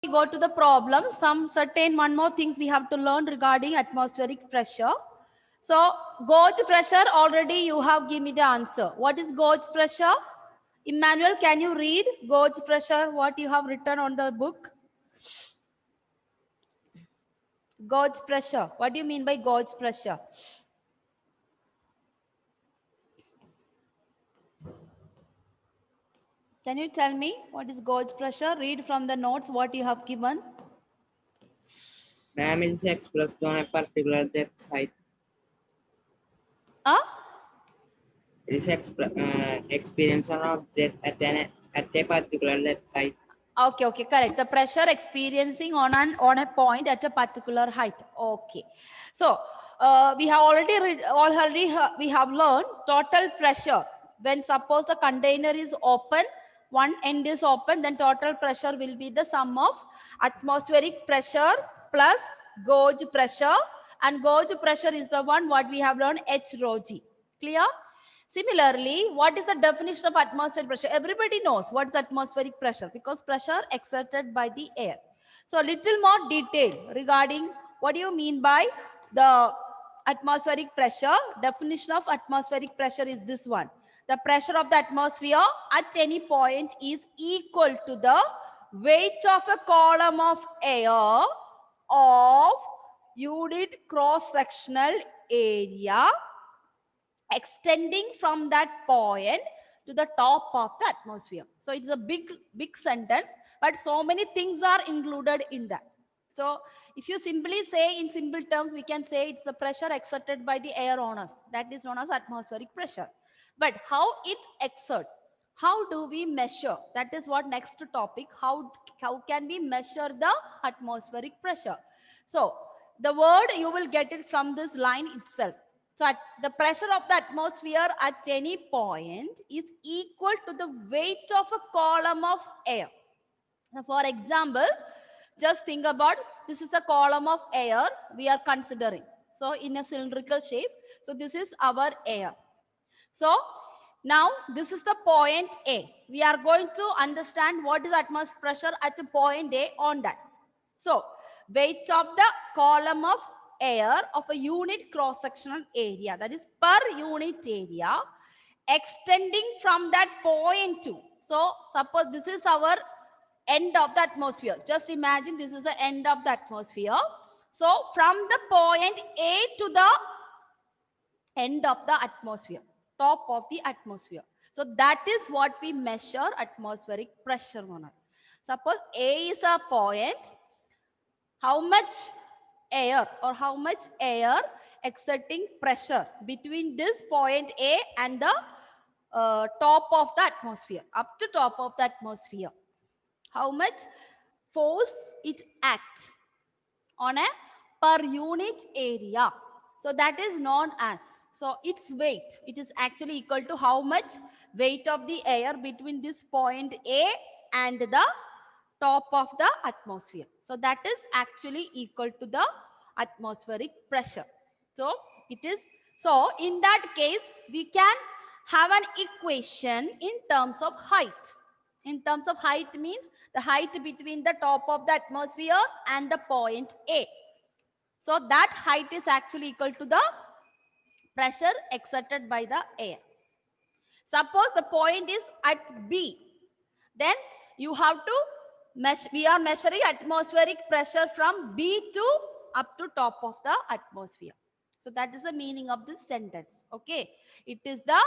go to the problem, some certain one more things we have to learn regarding atmospheric pressure. So gauge pressure, already you have given me the answer. What is gauge pressure? Emmanuel, can you read gauge pressure, what you have written on the book? Gauge pressure. What do you mean by gauge pressure? Can you tell me what is gauge pressure? Read from the notes what you have given. Ma'am, is expressed on a particular depth height. It is experience on object at a particular depth height. Okay, correct. The pressure experiencing on a point at a particular height. Okay. So we have we have learned total pressure. When suppose the container is open, one end is open, then total pressure will be the sum of atmospheric pressure plus gauge pressure, and gauge pressure is the one what we have learned, H rho g. Clear? Similarly, what is the definition of atmospheric pressure? Everybody knows what is atmospheric pressure, because pressure exerted by the air. So a little more detail regarding what do you mean by the atmospheric pressure. Definition of atmospheric pressure is this one. The pressure of the atmosphere at any point is equal to the weight of a column of air of unit cross-sectional area extending from that point to the top of the atmosphere. So it's a big sentence, but so many things are included in that. So if you simply say in simple terms, we can say it's the pressure exerted by the air on us. That is known as atmospheric pressure. But how it exert? How do we measure? That is what next topic. How can we measure the atmospheric pressure? So the word you will get it from this line itself. So the pressure of the atmosphere at any point is equal to the weight of a column of air. Now, for example, just think about, this is a column of air we are considering. So in a cylindrical shape. So this is our air. So now this is the point A. We are going to understand what is atmospheric pressure at the point A on that. So weight of the column of air of a unit cross-sectional area, that is per unit area, extending from that point to. So suppose this is our end of the atmosphere. Just imagine this is the end of the atmosphere. So from the point A to the end of the atmosphere, top of the atmosphere. So that is what we measure atmospheric pressure on. Suppose A is a point, how much air exerting pressure between this point A and the top of the atmosphere, up to top of the atmosphere. How much force it acts on a per unit area. So that is known as, so its weight, it is actually equal to how much weight of the air between this point A and the top of the atmosphere. So that is actually equal to the atmospheric pressure. So it is, so in that case we can have an equation in terms of height. In terms of height means the height between the top of the atmosphere and the point A. So that height is actually equal to the pressure exerted by the air. Suppose the point is at B, then you have to measure, we are measuring atmospheric pressure from B to up to top of the atmosphere. So that is the meaning of this sentence. Okay, it is the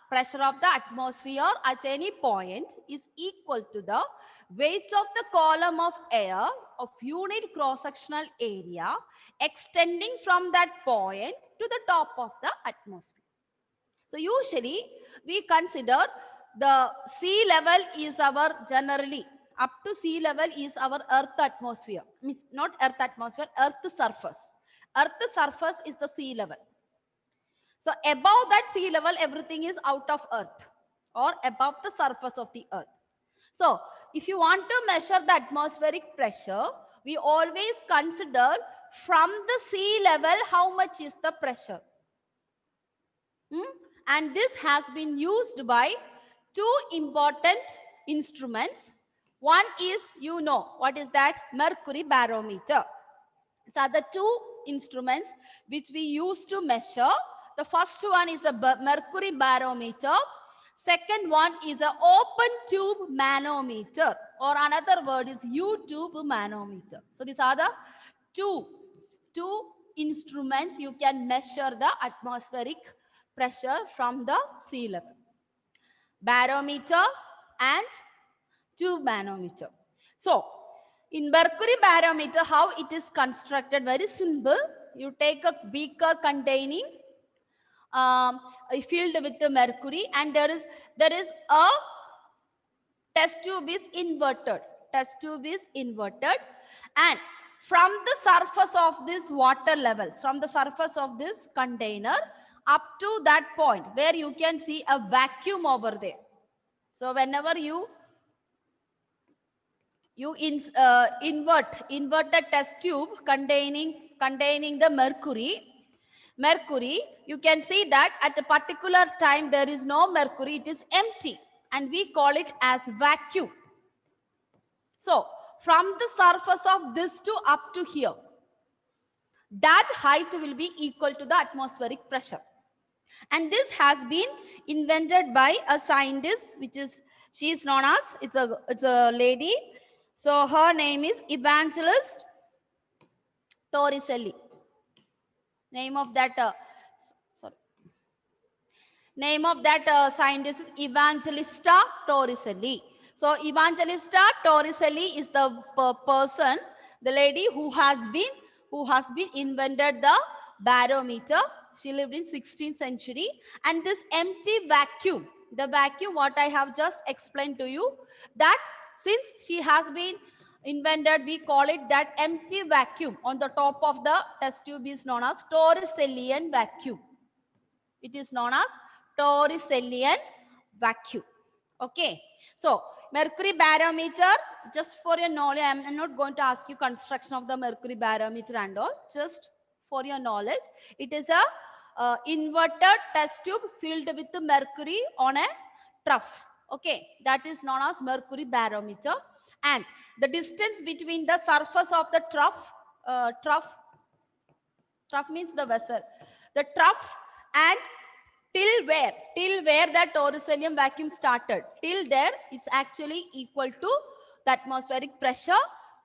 pressure of the atmosphere at any point is equal to the weight of the column of air of unit cross-sectional area extending from that point to the top of the atmosphere. So usually we consider the sea level is our, generally up to sea level is our earth atmosphere, means not earth atmosphere, earth surface. Earth surface is the sea level. So above that sea level, everything is out of earth or above the surface of the earth. So if you want to measure the atmospheric pressure, we always consider from the sea level how much is the pressure. And this has been used by two important instruments. One is, you know, what is that? Mercury barometer. These are the two instruments which we use to measure. The first one is a mercury barometer. Second one is an open tube manometer, or another word is U-tube manometer. So these are the two instruments you can measure the atmospheric pressure from the sea level. Barometer and tube manometer. So in mercury barometer, how it is constructed? Very simple. You take a beaker containing filled with the mercury, and there is a test tube is inverted. Test tube is inverted, and from the surface of this water level, from the surface of this container up to that point where you can see a vacuum over there. So whenever you invert a test tube containing the mercury, you can see that at a particular time there is no mercury, it is empty, and we call it as vacuum. So from the surface of this to up to here, that height will be equal to the atmospheric pressure. And this has been invented by a scientist, she is known as, it's a lady. So her name is Evangelist Torricelli. Name of that scientist is Evangelista Torricelli. So Evangelista Torricelli is the person, the lady who has been invented the barometer. She lived in 16th century, and this empty vacuum, the vacuum what I have just explained to you, that since she has been invented, we call it that empty vacuum on the top of the test tube is known as Torricellian vacuum. It is known as Torricellian vacuum. Okay. So mercury barometer, just for your knowledge, I am not going to ask you construction of the mercury barometer and all. Just for your knowledge, it is a inverted test tube filled with the mercury on a trough. Okay, that is known as mercury barometer. And the distance between the surface of the trough means the vessel, the trough, and till where that Torricellian vacuum started, till there it's actually equal to the atmospheric pressure.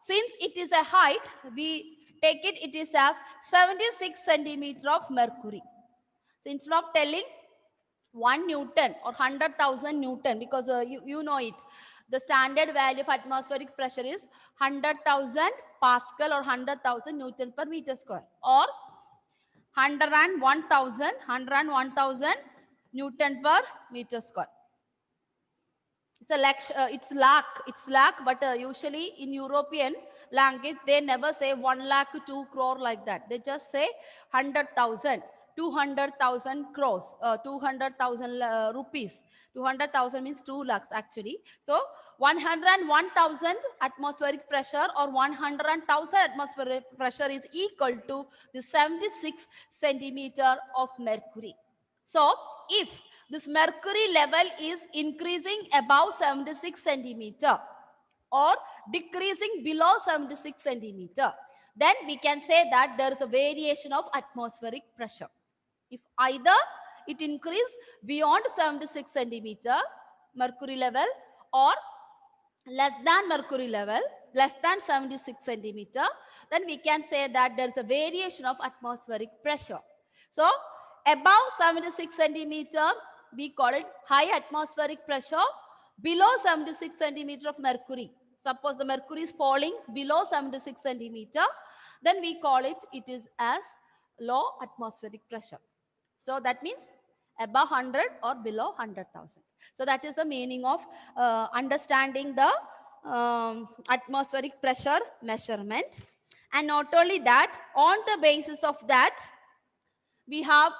Since it is a height, we take it is as 76 centimeter of mercury. So instead of telling 1 Newton or 100,000 Newton, because you know it, the standard value of atmospheric pressure is 100,000 Pascal or 100,000 Newton per meter square, or 101,000 Newton per meter square. It's lakh, but usually in European language they never say 1 lakh 2 crore like that. They just say 100,000, 200,000 crores, 200,000 rupees. 200,000 means 2 lakhs actually. So 101,000 atmospheric pressure or 100,000 atmospheric pressure is equal to the 76 centimeter of mercury. So if this mercury level is increasing above 76 centimeter or decreasing below 76 centimeter, then we can say that there is a variation of atmospheric pressure. If either it increase beyond 76 centimeter mercury level or less than mercury level, less than 76 centimeter, then we can say that there is a variation of atmospheric pressure. So above 76 centimeter, we call it high atmospheric pressure. Below 76 centimeter of mercury, suppose the mercury is falling below 76 centimeter, then we call it is as low atmospheric pressure. So that means above 100 or below 100,000. So that is the meaning of understanding the atmospheric pressure measurement. And not only that, on the basis of that, we have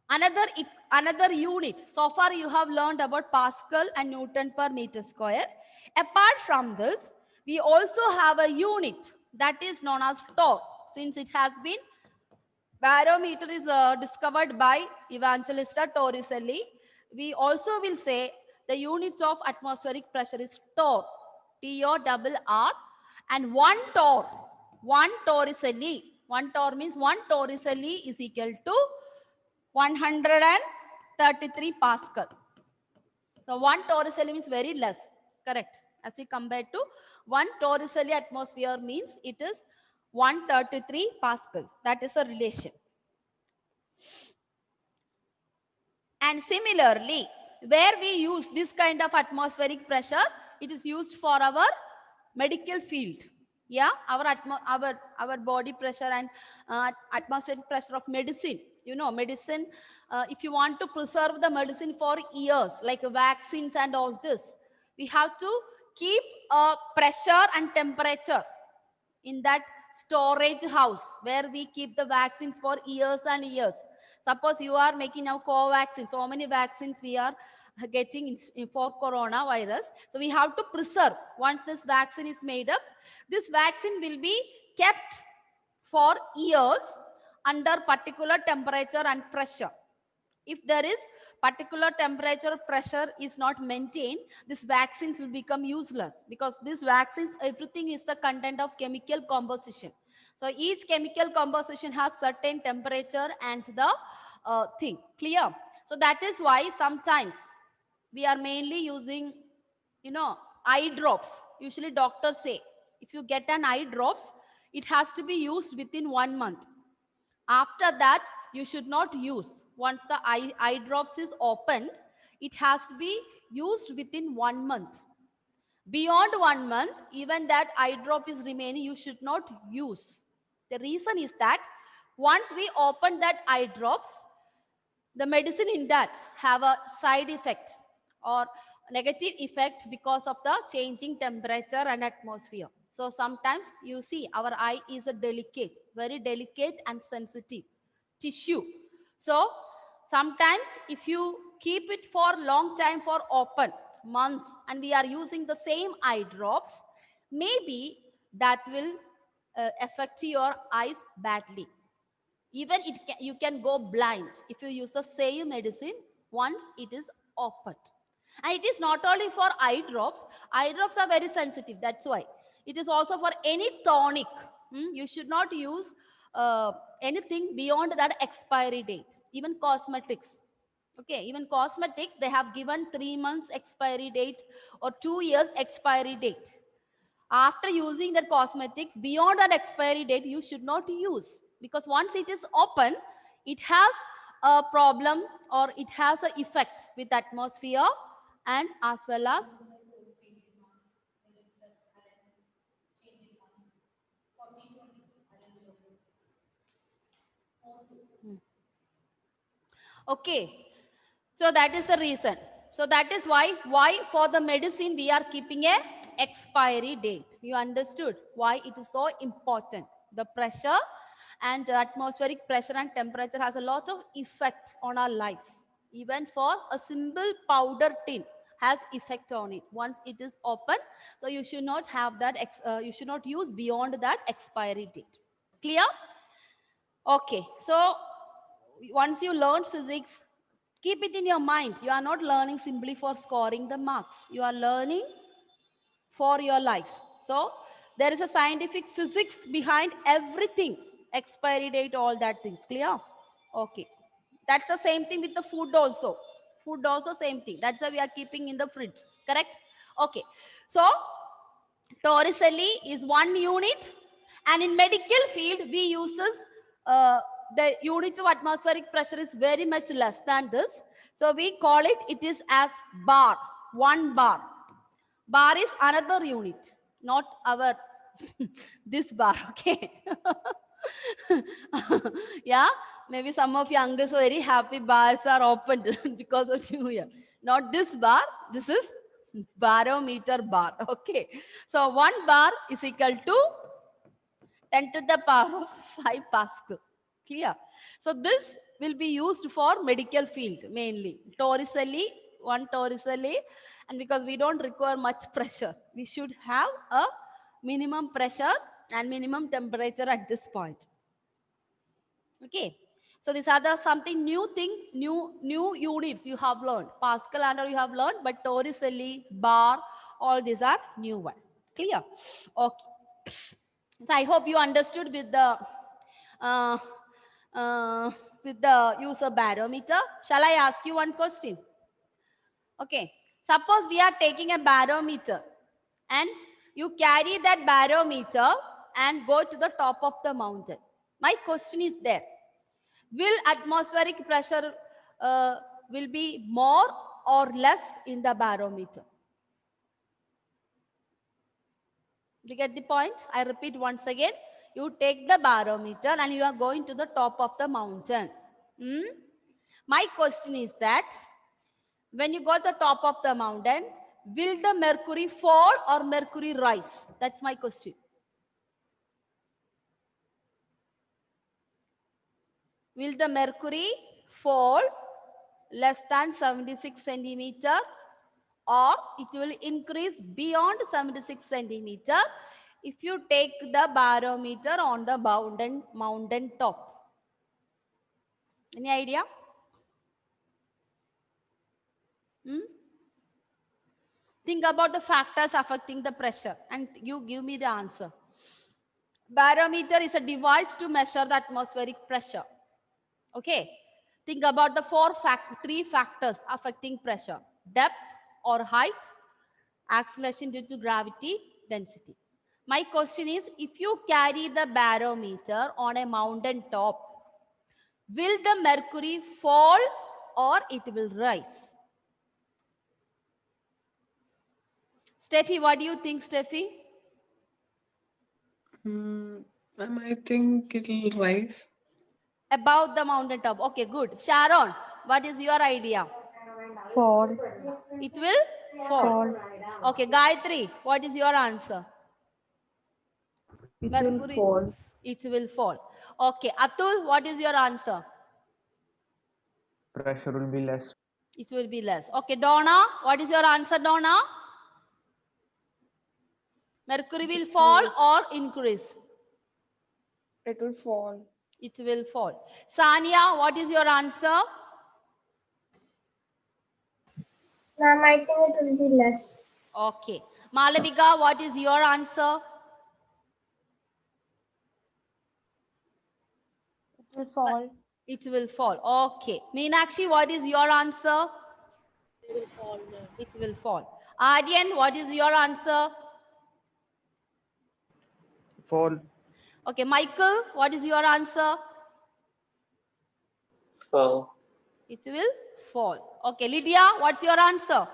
another unit. So far you have learned about Pascal and Newton per meter square. Apart from this, we also have a unit that is known as torr. Since it has been, barometer is discovered by Evangelista Torricelli, we also will say The unit of atmospheric pressure is torr, T-O-R-R, and one torricelli. One torr means one torricelli is equal to 133 Pascal. So one torricelli means very less, correct? As we compare to one torricelli atmosphere means it is 133 Pascal. That is the relation. And similarly, where we use this kind of atmospheric pressure, it is used for our medical field. Yeah, our body pressure and atmospheric pressure of medicine. You know, medicine, if you want to preserve the medicine for years, like vaccines and all this, we have to keep a pressure and temperature in that storage house where we keep the vaccines for years and years. Suppose you are making now Covaxin, so many vaccines we are getting for coronavirus. So we have to preserve. Once this vaccine is made up, this vaccine will be kept for years under particular temperature and pressure. If there is particular temperature pressure is not maintained, these vaccines will become useless, because these vaccines, everything is the content of chemical composition. So each chemical composition has certain temperature and the thing. Clear? So that is why sometimes we are mainly using, you know, eye drops. Usually doctors say, if you get an eye drops, it has to be used within 1 month. After that, you should not use. Once the eye drops is opened, it has to be used within 1 month. Beyond 1 month, even that eye drop is remaining, you should not use. The reason is that once we open that eye drops, the medicine in that have a side effect or negative effect because of the changing temperature and atmosphere. So sometimes you see our eye is a very delicate and sensitive tissue. So sometimes if you keep it for long time for open months and we are using the same eye drops, maybe that will affect your eyes badly. Even you can go blind if you use the same medicine once it is opened. And it is not only for eye drops. Eye drops are very sensitive, that's why. It is also for any tonic. You should not use anything beyond that expiry date. Even cosmetics. Okay, even cosmetics, they have given 3 months expiry date or 2 years expiry date. After using the cosmetics beyond that expiry date, you should not use, because once it is open, it has a problem or it has an effect with atmosphere and as well as okay. So that is the reason. So that is why for the medicine we are keeping a expiry date. You understood why it is so important. The pressure and atmospheric pressure and temperature has a lot of effect on our life. Even for a simple powder tin has effect on it once it is open. So you should not have that, you should not use beyond that expiry date. Clear? Okay. So once you learn physics, keep it in your mind. You are not learning simply for scoring the marks. You are learning for your life. So there is a scientific physics behind everything. Expiry date, all that things. Clear? Okay. That's the same thing with the food also. Food also same thing. That's why we are keeping in the fridge. Correct? Okay. So torricelli is 1 unit, and in medical field we uses the unit of atmospheric pressure is very much less than this. So we call it is as bar, 1 bar. Bar is another unit, not our this bar, okay? Yeah, maybe some of you uncles are very happy bars are opened because of New Year. Not this bar, this is barometer bar, okay? So 1 bar is equal to 10 to the power of 5 Pascal. Clear? So this will be used for medical field mainly. Torricelli, 1 torricelli, and because we don't require much pressure, we should have a minimum pressure and minimum temperature at this point. Okay. So these are the something new thing, new units you have learned. Pascal and all you have learned, but Torricelli, bar, all these are new one. Clear? Okay. So I hope you understood uh, with the user barometer. Shall I ask you one question? Okay. Suppose we are taking a barometer and you carry that barometer and go to the top of the mountain. My question is there. Will atmospheric pressure will be more or less in the barometer? You get the point? I repeat once again. You take the barometer and you are going to the top of the mountain. My question is that when you go to the top of the mountain, will the mercury fall or mercury rise? That's my question. Will the mercury fall less than 76 centimeter or it will increase beyond 76 centimeter if you take the barometer on the mountain top? Any idea? Think about the factors affecting the pressure and you give me the answer. Barometer is a device to measure the atmospheric pressure. Okay. Think about the three factors affecting pressure: depth or height, acceleration due to gravity, density. My question is, if you carry the barometer on a mountain top, will the mercury fall or it will rise? Steffi, what do you think, Steffi? I think it'll rise. Above the mountain top. Okay, good. Sharon, what is your idea? Fall. It will fall. Okay, Gayatri, what is your answer? It Mercury. will fall. It will fall. Okay, Atul, what is your answer? Pressure will be less. It will be less. Okay, Donna, what is your answer, Donna? Mercury will fall or increase? It will fall. It will fall. Sania, what is your answer? Ma'am, I think it will be less. Okay. Malavika, what is your answer? It will fall. It will fall. Okay. Meenakshi, what is your answer? It will fall. It will fall. Aryan, what is your answer? Fall. Okay. Michael, what is your answer? Fall. It will fall. Okay. Lydia, what's your answer?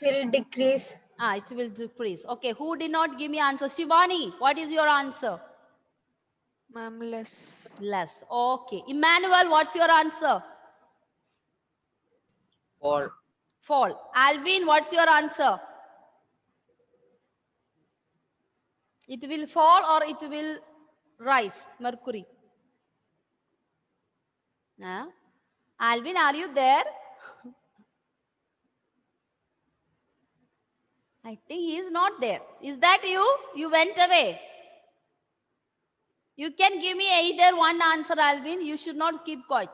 It will decrease. It will decrease. Okay. Who did not give me answer? Shivani, what is your answer? Ma'am, less. Less. Okay. Emmanuel, what's your answer? Fall. Fall. Alvin, what's your answer? It will fall or it will rise, mercury? Alvin, are you there? I think he is not there. Is that you? You went away. You can give me either one answer, Alvin. You should not keep quiet.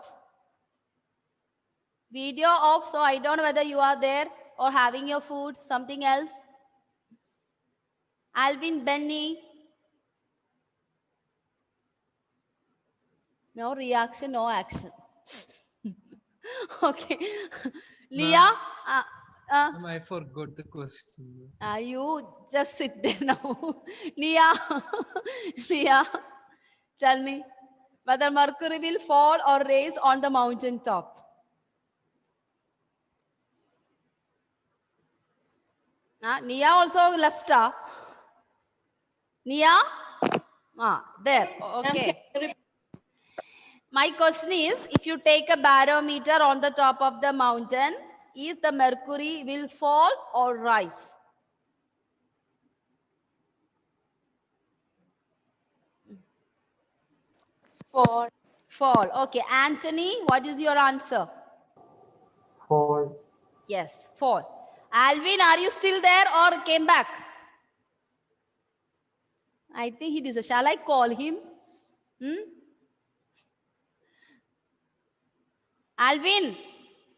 Video off, so I don't know whether you are there or having your food, something else. Alvin, Benny. No reaction, no action. Okay. Leah? I forgot the question. You just sit there now. Nia, Nia, tell me whether mercury will fall or rise on the mountain top. Nia also left. Nia? There. Okay. My question is, if you take a barometer on the top of the mountain, is the mercury will fall or rise? Fall. Fall. Okay. Anthony, what is your answer? Fall. Yes, fall. Alvin, are you still there or came back? I think he is. Shall I call him? Alvin,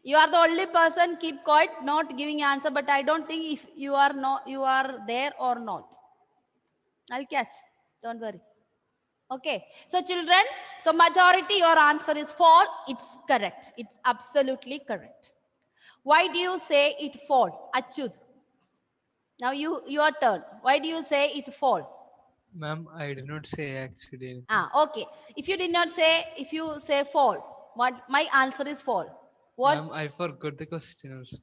you are the only person keep quiet, not giving answer, but I don't think if you are not, you are there or not. I'll catch. Don't worry. Okay. So children, so majority your answer is fall. It's correct. It's absolutely correct. Why do you say it fall? Achud. Now your turn. Why do you say it fall? Ma'am, I did not say actually. Okay. If you did not say, if you say fall, what my answer is fall. What? Ma'am, I forgot the question also.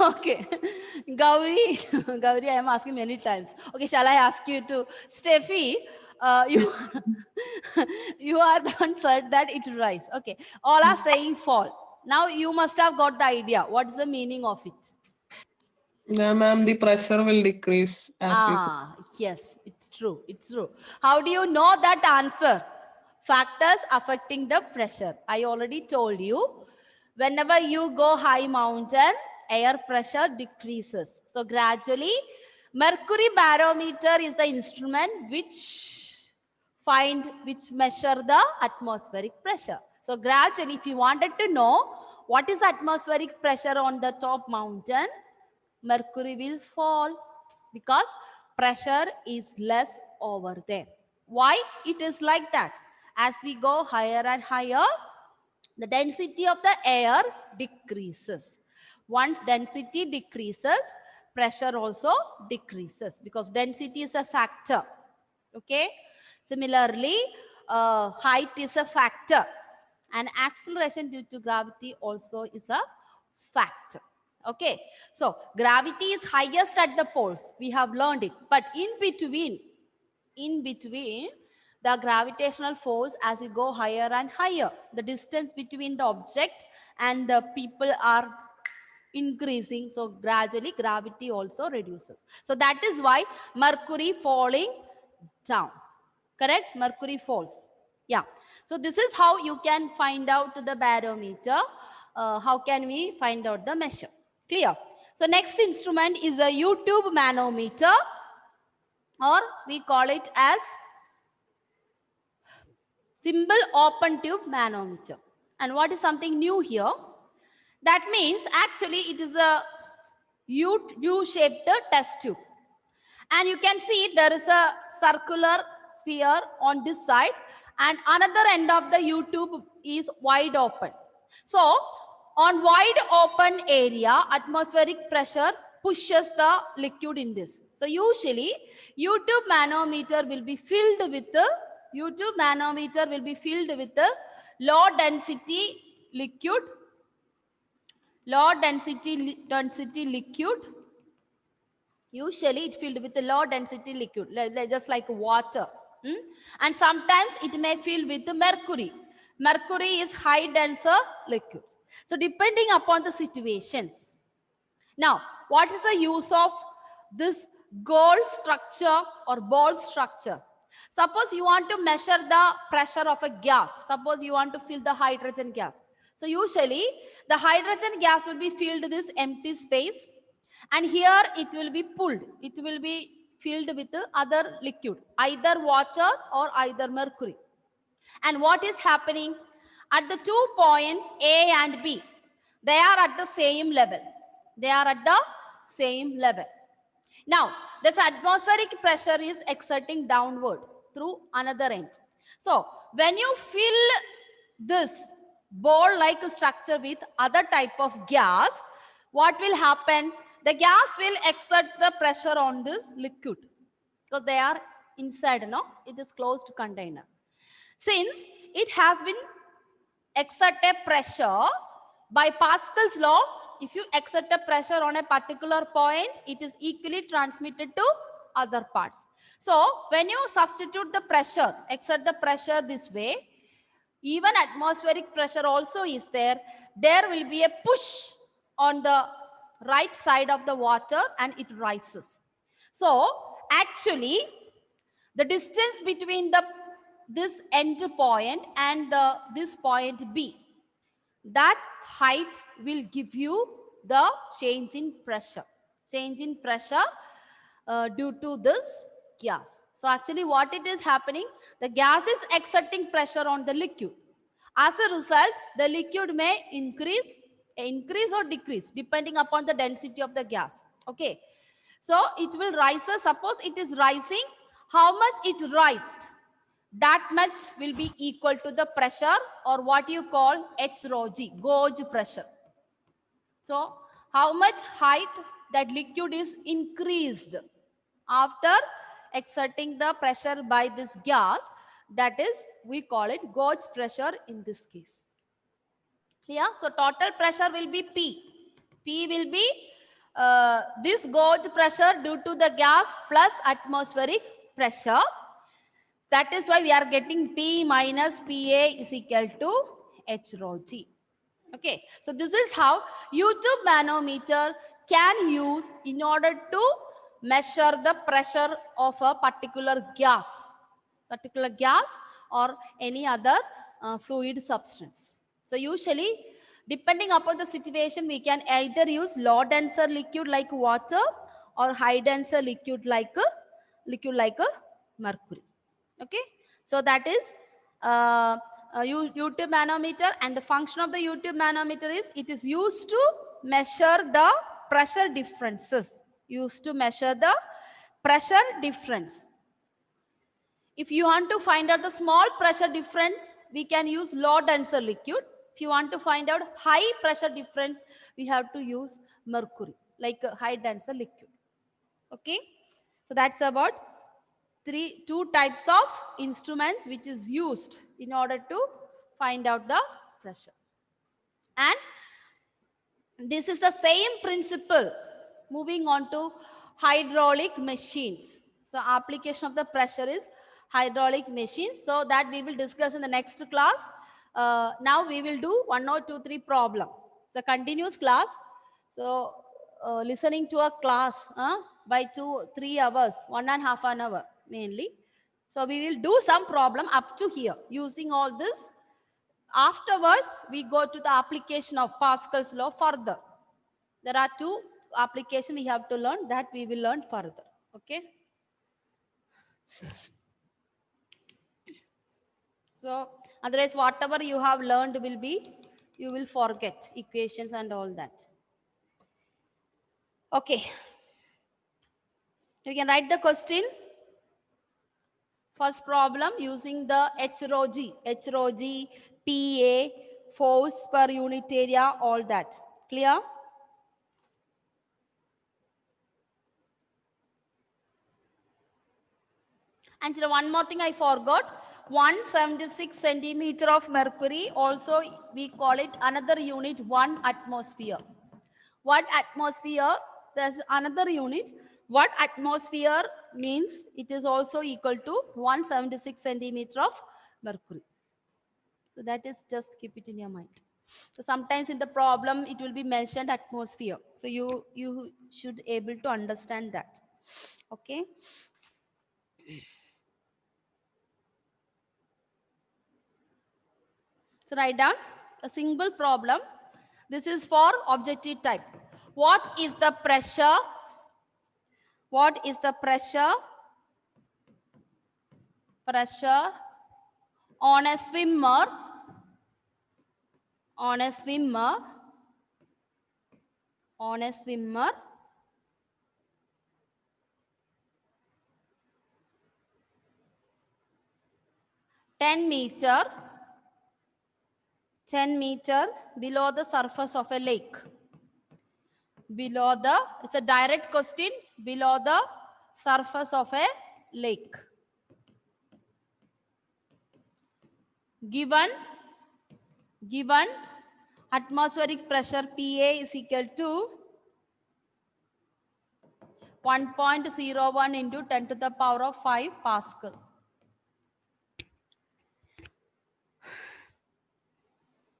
Okay. Gauri, Gauri, I am asking many times. Okay, shall I ask you to, Steffi, you, you are the one said that it rise. Okay, all are saying fall. Now you must have got the idea. What is the meaning of it? Yeah, ma'am, the pressure will decrease as we. Yes, it's true. It's true. How do you know that answer? Factors affecting the pressure. I already told you. Whenever you go high mountain, air pressure decreases. So gradually, mercury barometer is the instrument which measure the atmospheric pressure. So gradually, if you wanted to know what is atmospheric pressure on the top mountain, mercury will fall because pressure is less over there. Why it is like that? As we go higher and higher, the density of the air decreases. Once density decreases, pressure also decreases because density is a factor. Okay. Similarly, height is a factor and acceleration due to gravity also is a factor. Okay. So gravity is highest at the poles. We have learned it. But in between, the gravitational force as you go higher and higher, the distance between the object and the people are increasing. So gradually gravity also reduces. So that is why mercury falling down. Correct? Mercury falls. Yeah. So this is how you can find out the barometer. How can we find out the measure? Clear? So next instrument is a U-tube manometer, or we call it as simple open tube manometer. And what is something new here? That means actually it is a U-shaped test tube. And you can see there is a circular sphere on this side and another end of the U-tube is wide open. So on wide open area, atmospheric pressure pushes the liquid in this. So usually U-tube manometer will be filled with the low density liquid. Usually it filled with a low density liquid, just like water. And sometimes it may fill with mercury. Mercury is high denser liquid. So depending upon the situations. Now, what is the use of this gold structure or ball structure? Suppose you want to measure the pressure of a gas. Suppose you want to fill the hydrogen gas. So usually the hydrogen gas will be filled this empty space. And here it will be pulled. It will be filled with other liquid, either water or either mercury. And what is happening? At the 2 points A and B, they are at the same level. Now, this atmospheric pressure is exerting downward through another end. So, when you fill this ball-like structure with other type of gas, what will happen? The gas will exert the pressure on this liquid because they are inside, no? It is closed container. Since it has been exerted pressure by Pascal's law, if you exert a pressure on a particular point, it is equally transmitted to other parts. So when you substitute the pressure, exert the pressure this way, even atmospheric pressure also is there. There will be a push on the right side of the water and it rises. So actually the distance between this end point and this point B, that height will give you the change in pressure due to this gas. So actually what it is happening, the gas is exerting pressure on the liquid. As a result, the liquid may increase or decrease depending upon the density of the gas. Okay. So it will rise. Suppose it is rising, how much it's raised? That much will be equal to the pressure, or what you call H rho G, gauge pressure. So how much height that liquid is increased after exerting the pressure by this gas, that is, we call it gauge pressure in this case. Here, so total pressure will be P. P will be this gauge pressure due to the gas plus atmospheric pressure. That is why we are getting P minus PA is equal to H rho G. Okay, so this is how U-tube manometer can use in order to measure the pressure of a particular gas or any other fluid substance. So usually, depending upon the situation, we can either use low denser liquid like water or high denser liquid like mercury. Okay, so that is U-tube manometer, and the function of the U-tube manometer is it is used to measure the pressure differences. Used to measure the pressure difference. If you want to find out the small pressure difference, we can use low denser liquid. If you want to find out high pressure difference, we have to use mercury, like a high denser liquid. Okay, so that's about two types of instruments which is used in order to find out the pressure. And this is the same principle moving on to hydraulic machines. So application of the pressure is hydraulic machines. So that we will discuss in the next class. Now we will do 1 or 2, 3 problem. The continuous class. So listening to a class by 2, 3 hours, 1.5 an hour mainly. So we will do some problem up to here using all this. Afterwards, we go to the application of Pascal's law further. There are 2 applications we have to learn, that we will learn further. Okay. So otherwise, whatever you have learned will be, you will forget equations and all that. Okay. You can write the question. First problem using the H rho G, PA, force per unit area, all that. Clear? And one more thing I forgot. 176 centimeter of mercury, also we call it another unit 1 atmosphere. What atmosphere? There's another unit. What atmosphere means it is also equal to 176 centimeter of mercury. So that is, just keep it in your mind. So sometimes in the problem it will be mentioned atmosphere. So you should able to understand that. Okay. So write down a single problem. This is for objective type. What is the pressure? What is the pressure? Pressure on a swimmer. On a swimmer. On a swimmer. 10 meter below the surface of a lake. Below the, it's a direct question, below the surface of a lake. Given atmospheric pressure PA is equal to 1.01 into 10 to the power of 5 Pascal.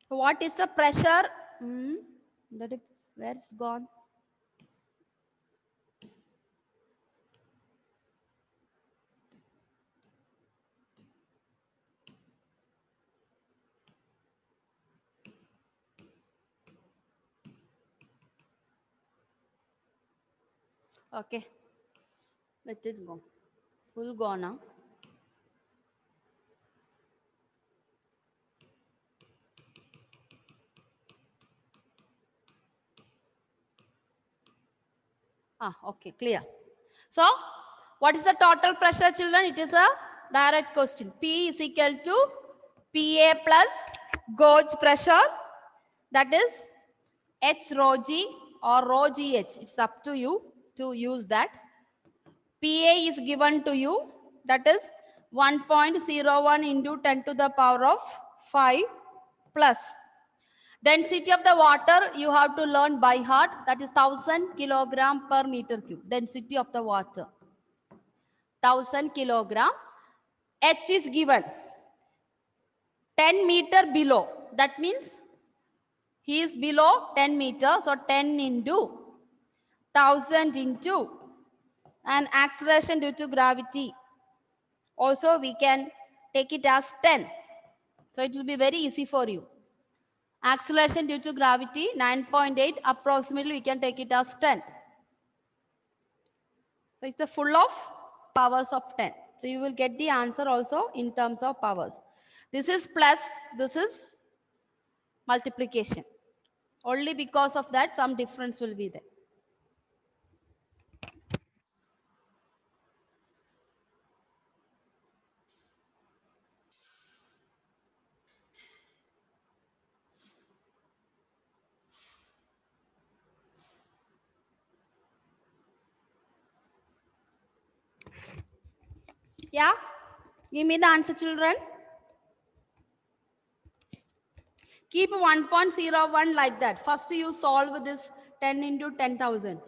What is the pressure? Where it's gone? Okay, let it go. Full gone, huh? Okay, clear. So, what is the total pressure, children? It is a direct question. P is equal to PA plus gauge pressure. That is H rho G or rho GH. It's up to you to use that. PA is given to you. That is 1.01 into 10 to the power of 5 plus density of the water you have to learn by heart. That is 1000 kilogram per meter cube. Density of the water. 1000 kilogram. H is given 10 meter below. That means he is below 10 meter. So 10 into 1000 into and acceleration due to gravity. Also we can take it as 10. So it will be very easy for you. Acceleration due to gravity 9.8, approximately we can take it as 10. So it's a full of powers of 10. So you will get the answer also in terms of powers. This is plus, this is multiplication. Only because of that some difference will be there. Yeah? Give me the answer, children. Keep 1.01 like that. First you solve this 10 into 10,000.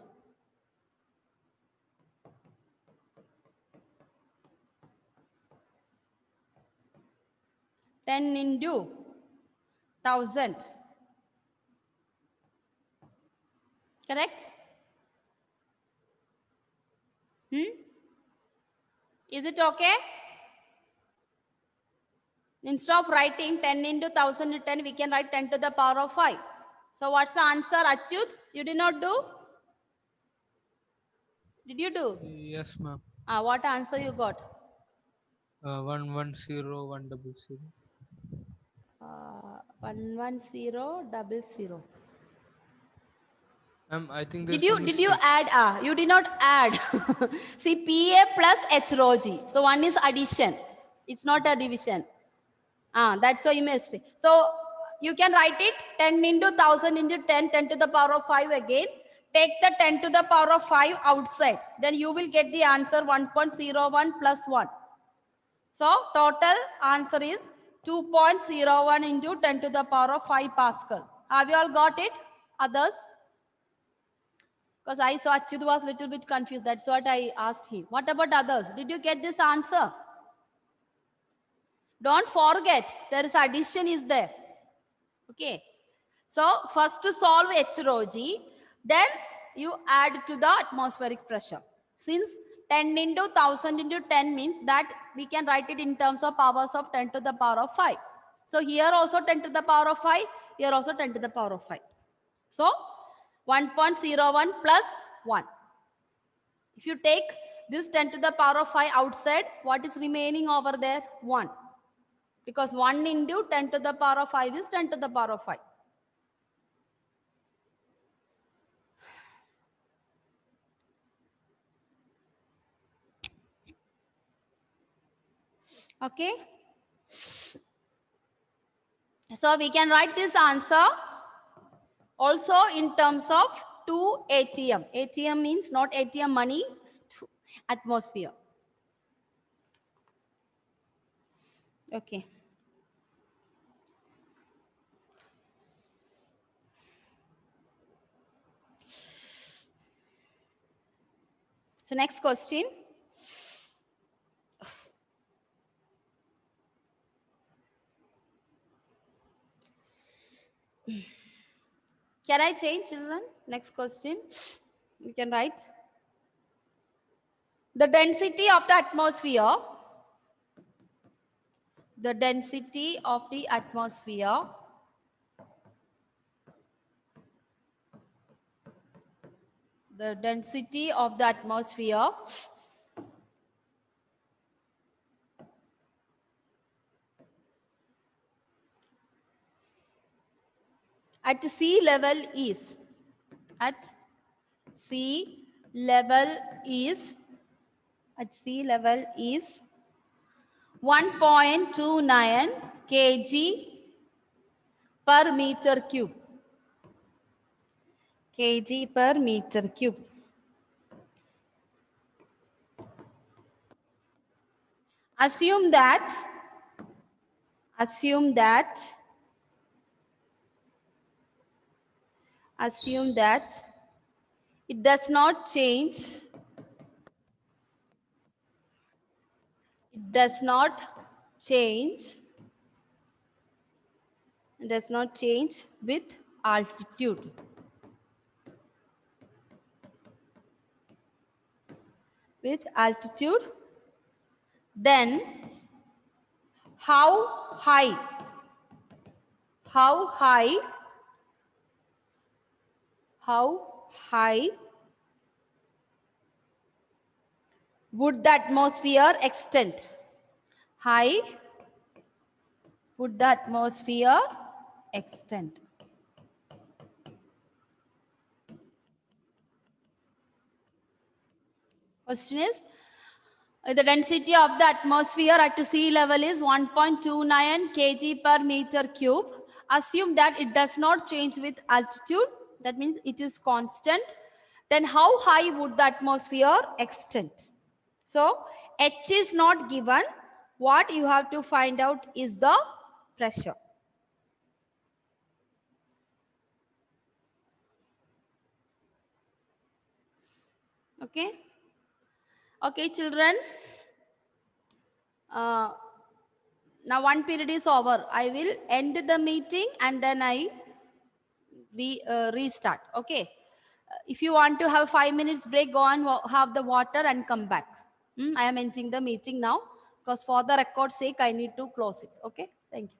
Ten into 1000. Correct? Is it okay? Instead of writing 10 into 1000 to 10, we can write 10 to the power of 5. So what's the answer, Achyut? You did not do? Did you do? Yes, ma'am. What answer you got? 110 100. 11000. Ma'am, I think Did there's some you mistake. add? You did not add. See, PA plus H rho G. So one is addition. It's not a division. That's why you missed it. So you can write it 10 into 1000 into 10, 10 to the power of 5 again. Take the 10 to the power of 5 outside. Then you will get the answer 1.01 plus 1. So total answer is 2.01 into 10 to the power of 5 Pascal. Have you all got it? Others? Because I saw Achyut was a little bit confused. That's what I asked him. What about others? Did you get this answer? Don't forget, there is addition is there. Okay. So first to solve H rho G, then you add to the atmospheric pressure. Since 10 into 1000 into 10 means that we can write it in terms of powers of 10 to the power of 5. So here also 10 to the power of 5, here also 10 to the power of 5. So 1.01 plus 1. If you take this 10 to the power of 5 outside, what is remaining over there? 1. Because 1 into 10 to the power of 5 is 10 to the power of 5. Okay. So we can write this answer also in terms of 2 ATM. ATM means not ATM money, atmosphere. Okay. So next question. Can I change, children? Next question. You can write. The density of the atmosphere. The density of the atmosphere at sea level is, at sea level is, at sea level is 1.29 kg per meter cube. Kg per meter cube. Assume that it does not change, with altitude. Then how high would the atmosphere extend? High would the atmosphere extend? Question is, the density of the atmosphere at sea level is 1.29 kg per meter cube. Assume that it does not change with altitude. That means it is constant. Then how high would the atmosphere extend? So H is not given. What you have to find out is the pressure. Okay. Okay, children. Now one period is over. I will end the meeting and then I restart. Okay. If you want to have 5 minutes break, go and have the water and come back. I am ending the meeting now because for the record sake, I need to close it. Okay. Thank you.